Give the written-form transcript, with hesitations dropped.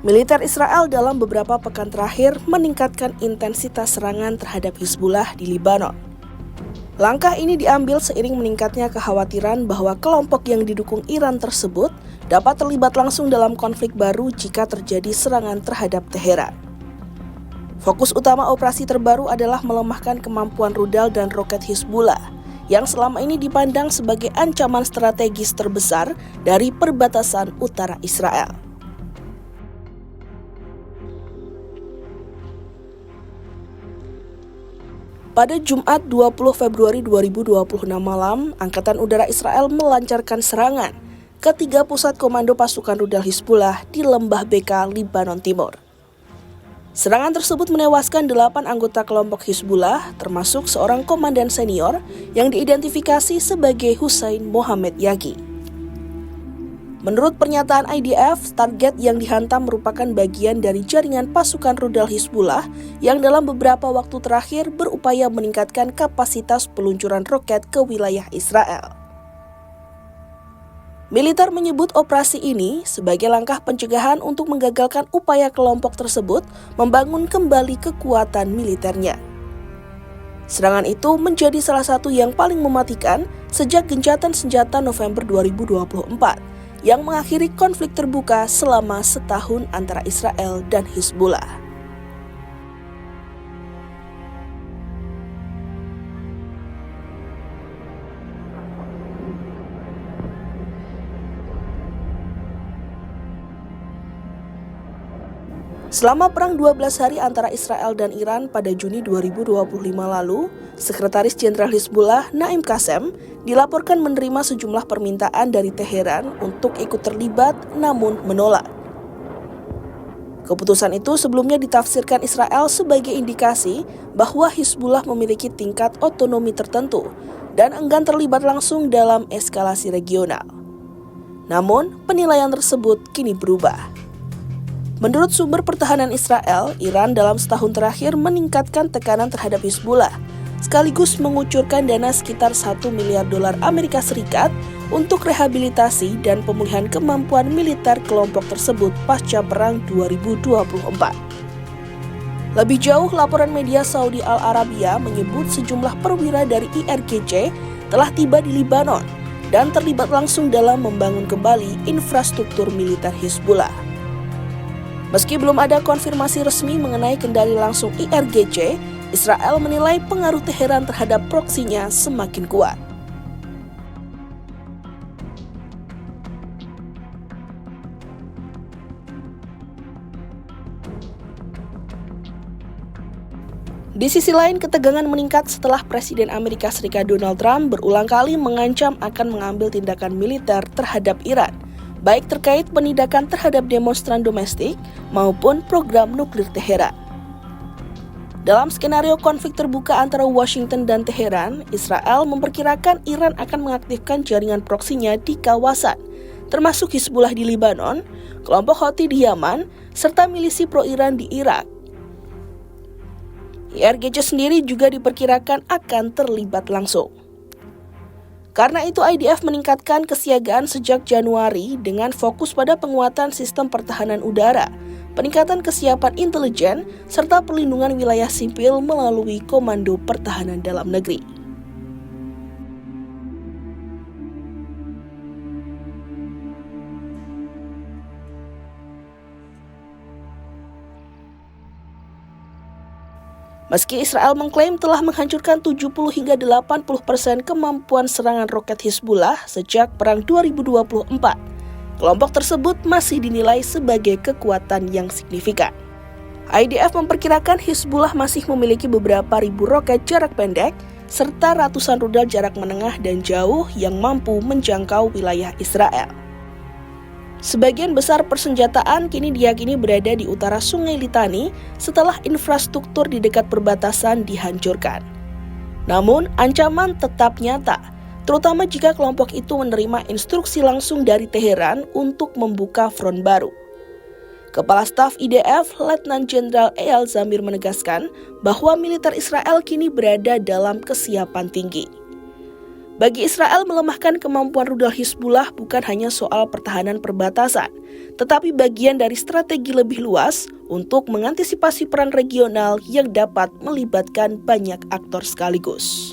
Militer Israel dalam beberapa pekan terakhir meningkatkan intensitas serangan terhadap Hizbullah di Lebanon. Langkah ini diambil seiring meningkatnya kekhawatiran bahwa kelompok yang didukung Iran tersebut dapat terlibat langsung dalam konflik baru jika terjadi serangan terhadap Teheran. Fokus utama operasi terbaru adalah melemahkan kemampuan rudal dan roket Hizbullah, yang selama ini dipandang sebagai ancaman strategis terbesar dari perbatasan utara Israel. Pada Jumat 20 Februari 2026 malam, Angkatan Udara Israel melancarkan serangan ke 3 pusat komando pasukan rudal Hizbullah di Lembah Beka, Lebanon Timur. Serangan tersebut menewaskan 8 anggota kelompok Hizbullah, termasuk seorang komandan senior yang diidentifikasi sebagai Hussein Mohammed Yagi. Menurut pernyataan IDF, target yang dihantam merupakan bagian dari jaringan pasukan rudal Hizbullah yang dalam beberapa waktu terakhir berupaya meningkatkan kapasitas peluncuran roket ke wilayah Israel. Militer menyebut operasi ini sebagai langkah pencegahan untuk menggagalkan upaya kelompok tersebut membangun kembali kekuatan militernya. Serangan itu menjadi salah satu yang paling mematikan sejak gencatan senjata November 2024. Yang mengakhiri konflik terbuka selama setahun antara Israel dan Hizbullah. Selama perang 12 hari antara Israel dan Iran pada Juni 2025 lalu, Sekretaris Jenderal Hizbullah Naim Qassem dilaporkan menerima sejumlah permintaan dari Teheran untuk ikut terlibat namun menolak. Keputusan itu sebelumnya ditafsirkan Israel sebagai indikasi bahwa Hizbullah memiliki tingkat otonomi tertentu dan enggan terlibat langsung dalam eskalasi regional. Namun, penilaian tersebut kini berubah. Menurut sumber pertahanan Israel, Iran dalam setahun terakhir meningkatkan tekanan terhadap Hizbullah, sekaligus mengucurkan dana sekitar 1 miliar dolar Amerika Serikat untuk rehabilitasi dan pemulihan kemampuan militer kelompok tersebut pasca Perang 2024. Lebih jauh, laporan media Saudi Al Arabia menyebut sejumlah perwira dari IRGC telah tiba di Lebanon dan terlibat langsung dalam membangun kembali infrastruktur militer Hizbullah. Meski belum ada konfirmasi resmi mengenai kendali langsung IRGC, Israel menilai pengaruh Teheran terhadap proksinya semakin kuat. Di sisi lain, ketegangan meningkat setelah Presiden Amerika Serikat Donald Trump berulang kali mengancam akan mengambil tindakan militer terhadap Iran, baik terkait penindakan terhadap demonstran domestik maupun program nuklir Teheran. Dalam skenario konflik terbuka antara Washington dan Teheran, Israel memperkirakan Iran akan mengaktifkan jaringan proksinya di kawasan, termasuk Hizbullah di Lebanon, kelompok Houthi di Yaman, serta milisi pro-Iran di Irak. IRGC sendiri juga diperkirakan akan terlibat langsung. Karena itu, IDF meningkatkan kesiagaan sejak Januari dengan fokus pada penguatan sistem pertahanan udara, peningkatan kesiapan intelijen, serta perlindungan wilayah sipil melalui Komando Pertahanan Dalam Negeri. Meski Israel mengklaim telah menghancurkan 70 hingga 80% kemampuan serangan roket Hizbullah sejak Perang 2024, kelompok tersebut masih dinilai sebagai kekuatan yang signifikan. IDF memperkirakan Hizbullah masih memiliki beberapa ribu roket jarak pendek, serta ratusan rudal jarak menengah dan jauh yang mampu menjangkau wilayah Israel. Sebagian besar persenjataan kini diyakini berada di utara Sungai Litani setelah infrastruktur di dekat perbatasan dihancurkan. Namun, ancaman tetap nyata, terutama jika kelompok itu menerima instruksi langsung dari Teheran untuk membuka front baru. Kepala Staf IDF, Letnan Jenderal Eyal Zamir menegaskan bahwa militer Israel kini berada dalam kesiapan tinggi. Bagi Israel, melemahkan kemampuan rudal Hizbullah bukan hanya soal pertahanan perbatasan, tetapi bagian dari strategi lebih luas untuk mengantisipasi perang regional yang dapat melibatkan banyak aktor sekaligus.